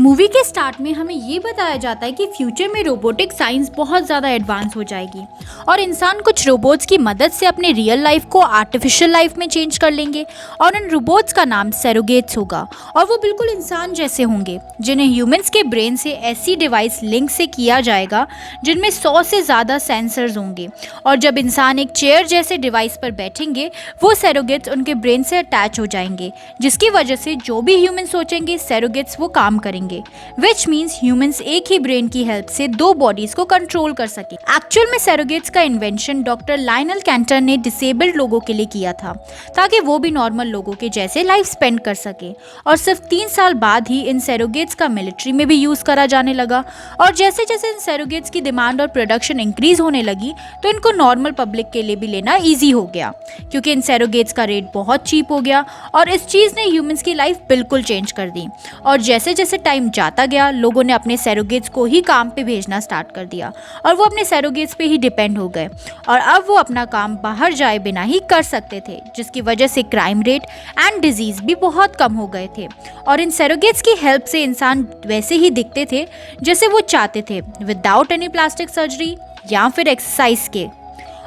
Movie के start में हमें ये बताया जाता है कि फ्यूचर में रोबोटिक साइंस बहुत ज़्यादा एडवांस हो जाएगी और इंसान कुछ रोबोट्स की मदद से अपने रियल लाइफ को आर्टिफिशियल लाइफ में चेंज कर लेंगे और उन रोबोट्स का नाम सरोगेट्स होगा और वो बिल्कुल इंसान जैसे होंगे जिन्हें ह्यूमंस के ब्रेन से ऐसी डिवाइस लिंक से किया जाएगा जिनमें 100 से ज़्यादा सेंसर्स होंगे और जब इंसान एक चेयर जैसे डिवाइस पर बैठेंगे वो सरोगेट्स उनके ब्रेन से अटैच हो जाएंगे जिसकी वजह से जो भी ह्यूमन सोचेंगे सरोगेट्स वो काम करेंगे विच मीन्स ह्यूमंस एक ही ब्रेन की हेल्प से दो बॉडीज को कंट्रोल कर सके। एक्चुअल में सरोगेट्स का इन्वेंशन डॉक्टर लायनल कैंटर ने डिसेबल्ड लोगों के लिए किया था ताकि वो भी नॉर्मल लोगों के जैसे लाइफ स्पेंड कर सके और सिर्फ 3 साल बाद ही इन सरोगेट्स का मिलिट्री में भी यूज करा जाने लगा और जैसे जैसे इन सरोगेट्स की डिमांड और प्रोडक्शन इंक्रीज होने लगी तो इनको नॉर्मल पब्लिक के लिए भी लेना ईजी हो गया क्योंकि इन सरोगेट्स का रेट बहुत चीप हो गया और इस चीज़ ने ह्यूमंस की लाइफ बिल्कुल चेंज कर दी और जैसे जैसे टाइम जाता गया लोगों ने अपने सरोगेट्स को ही काम पे भेजना स्टार्ट कर दिया और वो अपने सरोगेट्स पे ही डिपेंड हो गए और अब वो अपना काम बाहर जाए बिना ही कर सकते थे जिसकी वजह से क्राइम रेट एंड डिजीज भी बहुत कम हो गए थे और इन सरोगेट्स की हेल्प से इंसान वैसे ही दिखते थे जैसे वो चाहते थे विदाउट एनी प्लास्टिक सर्जरी या फिर एक्सरसाइज के।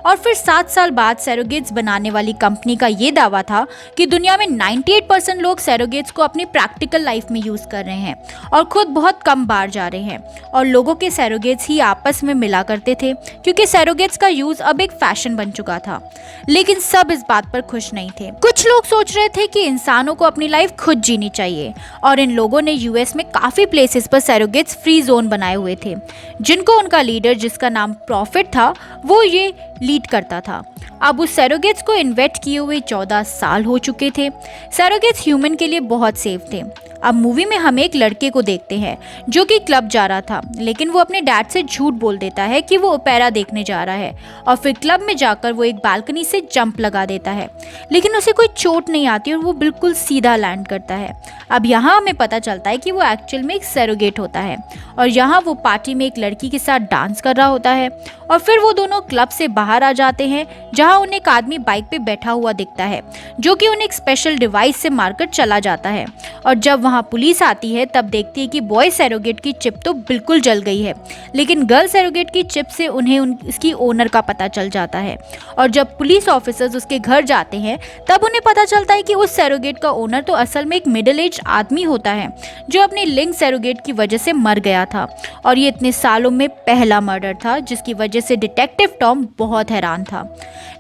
और फिर 7 साल बाद सरोगेट्स बनाने वाली कंपनी का ये दावा था कि दुनिया में 98% लोग सरोगेट्स को अपनी प्रैक्टिकल लाइफ में यूज़ कर रहे हैं और खुद बहुत कम बार जा रहे हैं और लोगों के सरोगेट्स ही आपस में मिला करते थे क्योंकि सरोगेट्स का यूज़ अब एक फैशन बन चुका था। लेकिन सब इस बात पर खुश नहीं थे। कुछ लोग सोच रहे थे कि इंसानों को अपनी लाइफ खुद जीनी चाहिए और इन लोगों ने यूएस में काफ़ी प्लेसेस पर सरोगेट्स फ्री जोन बनाए हुए थे जिनको उनका लीडर जिसका नाम प्रॉफिट था वो ये लीड करता था। अब उस सरोगेट्स को इन्वेस्ट किए हुए 14 साल हो चुके थे। सरोगेट्स ह्यूमन के लिए बहुत सेफ थे। अब मूवी में हम एक लड़के को देखते हैं जो कि क्लब जा रहा था लेकिन वो अपने डैड से झूठ बोल देता है कि वो ओपेरा देखने जा रहा है और फिर क्लब में जाकर वो एक बालकनी से जंप लगा देता है लेकिन उसे कोई चोट नहीं आती और वो बिल्कुल सीधा लैंड करता है। अब यहाँ हमें पता चलता है कि वो एक्चुअल में एक सरोगेट होता है और यहाँ वो पार्टी में एक लड़की के साथ डांस कर रहा होता है और फिर वो दोनों क्लब से बाहर आ जाते हैं जहाँ उन्हें एक आदमी बाइक पे बैठा हुआ दिखता है जो कि उन्हें एक स्पेशल डिवाइस से मारकर चला जाता है और जब वहाँ पुलिस आती है तब देखती है कि बॉय सरोगेट की चिप तो बिल्कुल जल गई है लेकिन गर्ल सरोगेट की चिप से उन्हें उसकी ओनर का पता चल जाता है और जब पुलिस ऑफिसर्स उसके घर जाते हैं तब उन्हें पता चलता है कि उस सरोगेट का ओनर तो असल में एक मिडिल एज आदमी होता है जो अपनी लिंक सरोगेट की वजह से मर गया था और ये इतने सालों में पहला मर्डर था जिसकी वजह से डिटेक्टिव टॉम बहुत हैरान था।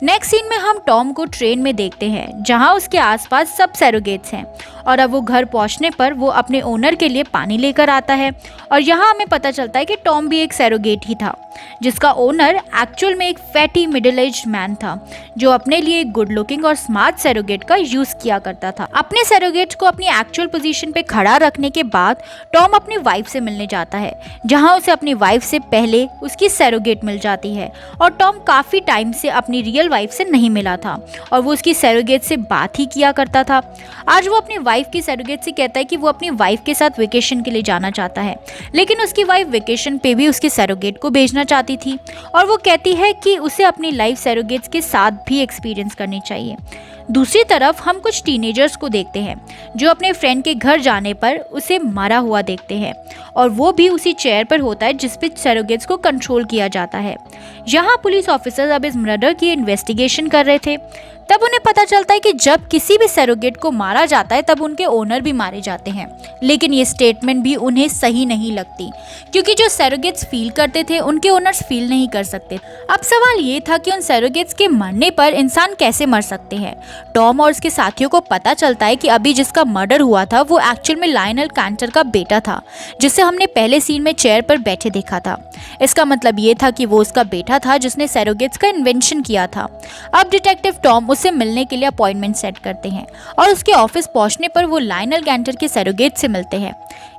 नेक्स्ट सीन में हम टॉम को ट्रेन में देखते हैं जहां उसके आसपास सब सरोगेट्स हैं और अब वो घर पहुंचने पर वो अपने ओनर के लिए पानी लेकर आता है और यहाँ हमें पता चलता है कि टॉम भी एक सरोगेट ही था जिसका ओनर एक्चुअल में एक फैटी मिडिल एज्ड मैन था जो अपने लिए एक गुड लुकिंग और स्मार्ट सरोगेट का यूज किया करता था। अपने सरोगेट को अपनी एक्चुअल पोजीशन पे खड़ा रखने के बाद टॉम अपनी वाइफ से मिलने जाता है जहां उसे अपनी वाइफ से पहले उसकी सरोगेट मिल जाती है और टॉम काफी टाइम से अपनी रियल वाइफ से नहीं मिला था और वो उसकी सरोगेट से बात ही किया करता था। आज वो अपनी वाइफ की सरोगेट से कहता है कि वो अपनी वाइफ के साथ वेकेशन के लिए जाना चाहता है लेकिन उसकी वाइफ वेकेशन पे भी उसके सरोगेट को भेजना चाहती थी और वो कहती है कि उसे अपनी लाइफ सरोगेट्स के साथ भी एक्सपीरियंस करनी चाहिए। दूसरी तरफ हम कुछ टीनेजर्स को देखते हैं जो अपने फ्रेंड के घर जाने पर उसे मरा हुआ देखते हैं और वो भी उसी चेयर पर होता है जिस पे सरोगेट्स को कंट्रोल किया जाता है। यहाँ पुलिस ऑफिसर्स अब इस मर्डर की इन्वेस्टिगेशन कर रहे थे तब उन्हें पता चलता है कि जब किसी भी सरोगेट को मारा जाता है तब उनके ओनर भी मारे जाते हैं लेकिन ये स्टेटमेंट भी उन्हें सही नहीं लगती क्योंकि जो सरोगेट्स फील करते थे उनके ओनर्स फील नहीं कर सकते। अब सवाल ये था कि उन सरोगेट्स के मरने पर इंसान कैसे मर सकते हैं। टॉम और उसके साथियों को पता चलता है कि अभी जिसका मर्डर हुआ था वो एक्चुअल में लायनल कैंटर का बेटा था जिसे हमने पहले सीन में चेयर पर बैठे देखा था। इसका मतलब ये था कि वो उसका बेटा था जिसने सरोगेट्स का इन्वेंशन किया था। अब डिटेक्टिव टॉम उससे मिलने के लिए अपॉइंटमेंट सेट करते हैं और उसके ऑफिस पहुंचने पर वो लायनल कैंटर के सरोगेट से मिलते हैं।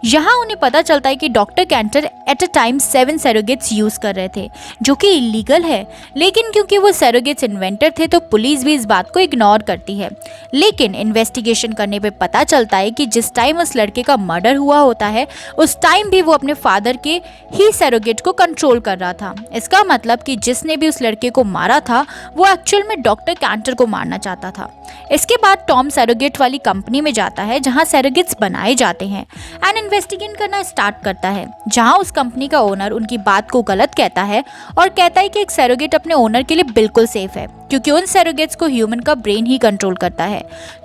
यहाँ उन्हें पता चलता है कि doctor Cantor at a time 7 surrogates use कर रहे थे जो कि इलीगल है लेकिन क्योंकि वो सरोगेट्स इन्वेंटर थे तो पुलिस भी इस बात को इग्नोर करती है। लेकिन इन्वेस्टिगेशन करने पे पता चलता है कि जिस टाइम उस लड़के का मर्डर हुआ होता है उस टाइम भी वो अपने फादर के ही सरोगेट को कंट्रोल कर रहा था। इसका मतलब कि जिसने भी उस लड़के को मारा था वो एक्चुअल में डॉक्टर कैंटर को मारना चाहता था। इसके बाद टॉम सरोगेट वाली कंपनी में जाता है जहां सरोगेट्स बनाए जाते हैं एंड इन्वेस्टिगेट करना स्टार्ट करता है, जहां उस कंपनी का ओनर उनकी बात को गलत कहता है और कहता है कि एक सरोगेट अपने ओनर के लिए बिल्कुल सेफ है क्योंकि उन सरोगेट्स को ह्यूमन का ब्रेन ही कंट्रोल करता है।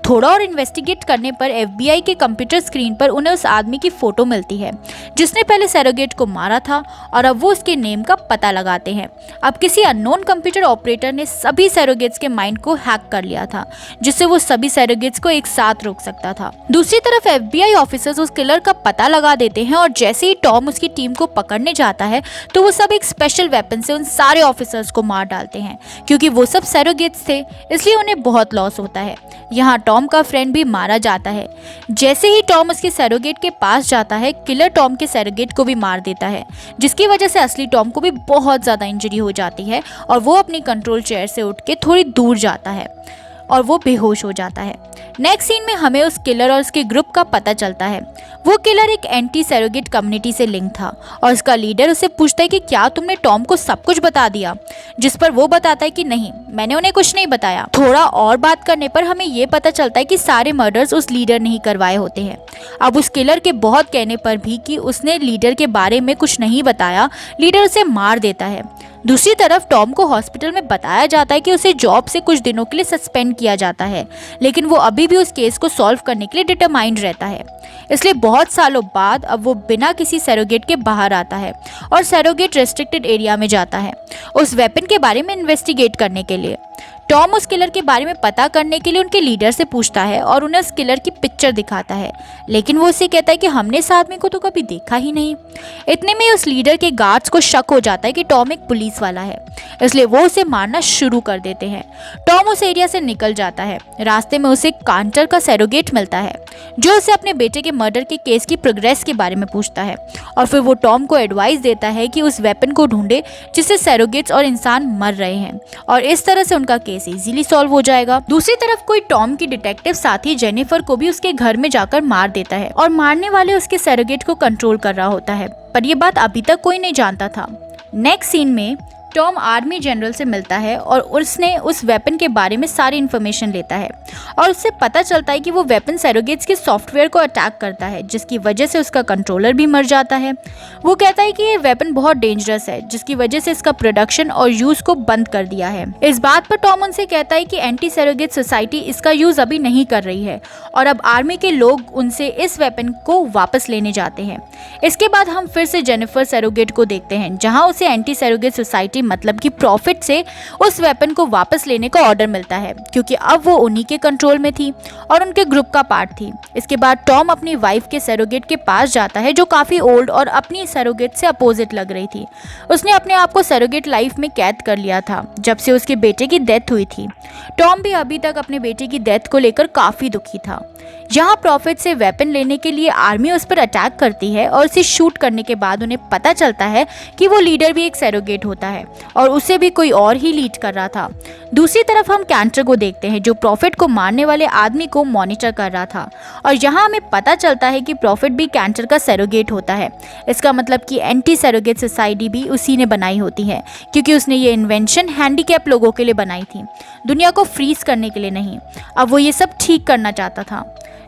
थोड़ा और इन्वेस्टिगेट करने पर FBI के कंप्यूटर स्क्रीन पर उन्हें उस आदमी की फोटो मिलती है जिसने पहले सरोगेट को मारा था और अब वो उसके नेम का पता लगाते हैं। अब किसी अननोन कंप्यूटर ऑपरेटर ने सभी सरोगेट्स के माइंड को हैक कर लिया था जिससे वो सभी सरोगेट्स को एक साथ रोक सकता था। दूसरी तरफ FBI ऑफिसर्स उस किलर का पता लगा देते हैं और जैसे ही टॉम उसकी टीम को पकड़ने जाता है तो वो सब एक स्पेशल वेपन से उन सारे ऑफिसर्स को मार डालते हैं। क्योंकि वो सब सरोगेट्स थे इसलिए उन्हें बहुत लॉस होता है। यहाँ टॉम का फ्रेंड भी मारा जाता है। जैसे ही टॉम उसके सरोगेट के पास जाता है, किलर टॉम के सरोगेट को भी मार देता है, जिसकी वजह से असली टॉम को भी बहुत ज़्यादा इंजरी हो जाती है और वो अपनी कंट्रोल चेयर से उठ के थोड़ी दूर जाता है और वो बेहोश हो जाता है। नेक्स्ट सीन में हमें उस किलर और उसके ग्रुप का पता चलता है। वो किलर एक एंटी सरोगेट कम्युनिटी से लिंक था और उसका लीडर उसे पूछता है कि क्या तुमने टॉम को सब कुछ बता दिया, जिस पर वो बताता है कि नहीं, मैंने उन्हें कुछ नहीं बताया। थोड़ा और बात करने पर हमें ये पता चलता है कि सारे मर्डर्स उस लीडर ने ही करवाए होते हैं। अब उस किलर के बहुत कहने पर भी कि उसने लीडर के बारे में कुछ नहीं बताया, लीडर उसे मार देता है। दूसरी तरफ टॉम को हॉस्पिटल में बताया जाता है कि उसे जॉब से कुछ दिनों के लिए सस्पेंड किया जाता है, लेकिन वो अभी भी उस केस को सॉल्व करने के लिए डिटरमाइंड रहता है। इसलिए बहुत सालों बाद अब वो बिना किसी सरोगेट के बाहर आता है और सरोगेट रेस्ट्रिक्टेड एरिया में जाता है उस वेपन के बारे में इन्वेस्टिगेट करने के लिए। टॉम उस किलर के बारे में पता करने के लिए उनके लीडर से पूछता है और उन्हें उस किलर की पिक्चर दिखाता है, लेकिन वो उसे कहता है कि हमने इस आदमी को तो कभी देखा ही नहीं। इतने में उस लीडर के गार्ड्स को शक हो जाता है कि टॉम एक पुलिस वाला है, इसलिए वो उसे मारना शुरू कर देते हैं। टॉम उस एरिया से निकल जाता है। रास्ते में उसे कांटर का सरोगेट मिलता है जो उसे अपने बेटे के मर्डर के केस की प्रोग्रेस के बारे में पूछता है और फिर वो टॉम को एडवाइस देता है कि उस वेपन को ढूंढे जिससे सरोगेट्स और इंसान मर रहे हैं और इस तरह से उनका केस इजीली सॉल्व हो जाएगा। दूसरी तरफ कोई टॉम की डिटेक्टिव साथी जेनिफर को भी उसके घर में जाकर मार देता है और मारने वाले उसके सरोगेट को कंट्रोल कर रहा होता है, पर यह बात अभी तक कोई नहीं जानता था। नेक्स्ट सीन में टॉम आर्मी जनरल से मिलता है और उसने उस वेपन के बारे में सारी इन्फॉर्मेशन लेता है और उससे पता चलता है कि वो वेपन सरोगेट्स के सॉफ्टवेयर को अटैक करता है, जिसकी वजह से उसका कंट्रोलर भी मर जाता है। वो कहता है कि ये वेपन बहुत डेंजरस है, जिसकी वजह से इसका प्रोडक्शन और यूज को बंद कर दिया है। इस बात पर टॉम उनसे कहता है कि एंटी सरोगेट सोसाइटी इसका यूज अभी नहीं कर रही है और अब आर्मी के लोग उनसे इस वेपन को वापस लेने जाते हैं। इसके बाद हम फिर से जेनिफर सरोगेट को देखते हैं, जहां उसे एंटी सरोगेट सोसाइटी मतलब कि प्रॉफिट से उस वेपन को वापस लेने का ऑर्डर मिलता है, क्योंकि अब वो उन्हीं के कंट्रोल में थी और उनके ग्रुप का पार्ट थी। इसके बाद टॉम अपनी वाइफ के सरोगेट के पास जाता है जो काफी ओल्ड और अपनी सरोगेट से अपोजिट लग रही थी। उसने अपने आप को सरोगेट लाइफ में कैद कर लिया था जब से उसके बेटे की डेथ हुई थी। टॉम भी अभी तक अपने बेटे की डेथ को लेकर काफी दुखी था। यहाँ प्रॉफिट से वेपन लेने के लिए आर्मी उस पर अटैक करती है और उसे शूट करने के बाद उन्हें पता चलता है कि वो लीडर भी एक सरोगेट होता है और उसे भी कोई और ही लीड कर रहा था। दूसरी तरफ हम कैंटर को देखते हैं जो प्रॉफिट को मारने वाले आदमी को मॉनिटर कर रहा था और यहाँ हमें पता चलता है कि प्रॉफिट भी कैंटर का सरोगेट होता है। इसका मतलब कि एंटी सरोगेट सोसाइटी भी उसी ने बनाई होती है, क्योंकि उसने ये इन्वेंशन हैंडीकैप लोगों के लिए बनाई थी, दुनिया को फ्रीज करने के लिए नहीं। अब वो ये सब ठीक करना चाहता था।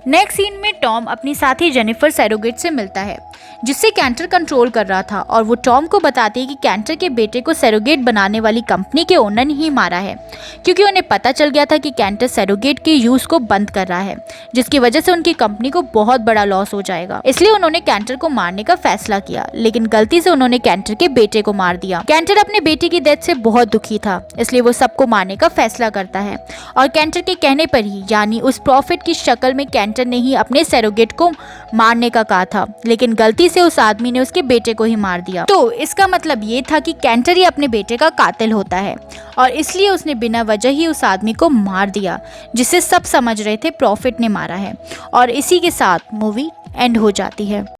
नेक्स्ट सीन में टॉम अपनी साथी जेनिफर सरोगेट से मिलता है जिससे कैंटर कंट्रोल कर रहा था और वो टॉम को बताती है कि कैंटर के बेटे को सरोगेट बनाने वाली कंपनी के ओनर ने ही मारा है, क्योंकि उन्हें पता चल गया था कि कैंटर सरोगेट के यूज को बंद कर रहा है, जिसकी वजह से उनकी कंपनी को बहुत बड़ा लॉस हो जाएगा। इसलिए उन्होंने कैंटर को मारने का फैसला किया, लेकिन गलती से उन्होंने कैंटर के बेटे को मार दिया। कैंटर अपने बेटे की डेथ से बहुत दुखी था, इसलिए वो सबको मारने का फैसला करता है और कैंटर के कहने पर ही, यानी उस प्रॉफिट की शक्ल में कैंटर ने ही अपने सरोगेट को मारने का कहा था, लेकिन गलती से उस आदमी ने उसके बेटे को ही मार दिया। तो इसका मतलब ये था कि कैंटर ही अपने बेटे का कातिल होता है और इसलिए उसने बिना वजह ही उस आदमी को मार दिया, जिसे सब समझ रहे थे प्रॉफिट ने मारा है। और इसी के साथ मूवी एंड हो जाती है।